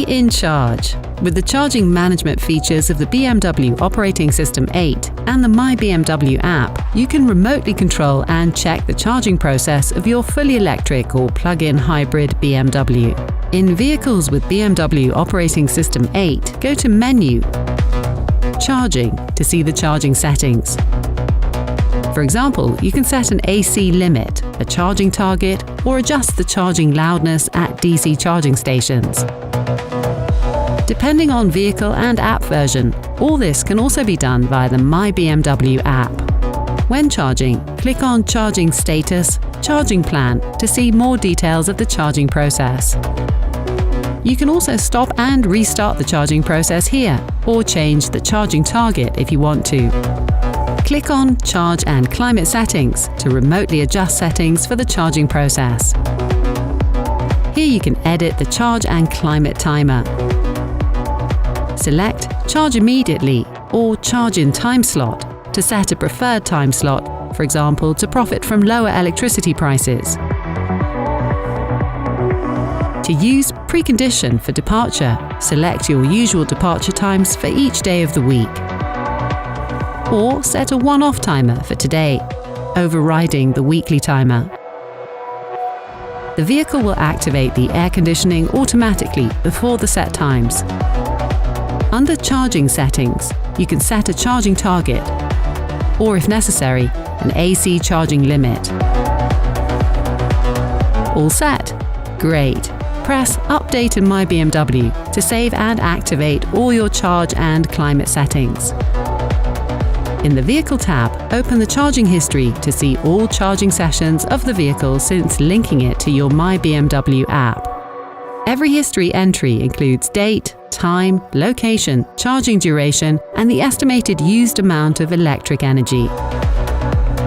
Stay in charge. With the charging management features of the BMW Operating System 8 and the My BMW app, you can remotely control and check the charging process of your fully electric or plug-in hybrid BMW. In vehicles with BMW Operating System 8, go to Menu, Charging to see the charging settings. For example, you can set an AC limit, a charging target, or adjust the charging loudness at DC charging stations. Depending on vehicle and app version, all this can also be done via the My BMW app. When charging, click on Charging Status, Charging Plan to see more details of the charging process. You can also stop and restart the charging process here, or change the charging target if you want to. Click on Charge and Climate Settings to remotely adjust settings for the charging process. Here you can edit the charge and climate timer. Select Charge Immediately or Charge in Time Slot to set a preferred time slot, for example, to profit from lower electricity prices. To use Precondition for departure, select your usual departure times for each day of the week. Or set a one-off timer for today, overriding the weekly timer. The vehicle will activate the air conditioning automatically before the set times. Under Charging Settings, you can set a charging target, or if necessary, an AC charging limit. All set? Great! Press Update in My BMW to save and activate all your charge and climate settings. In the Vehicle tab, open the charging history to see all charging sessions of the vehicle since linking it to your My BMW app. Every history entry includes date, time, location, charging duration, and the estimated used amount of electric energy.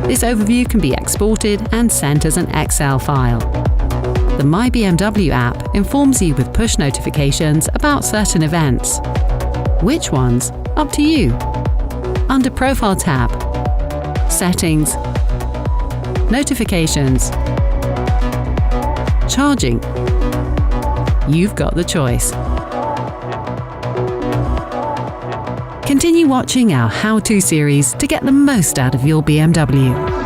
This overview can be exported and sent as an Excel file. The My BMW app informs you with push notifications about certain events. Which ones? Up to you. Under Profile tab, Settings, Notifications, Charging. You've got the choice. Continue watching our how-to series to get the most out of your BMW.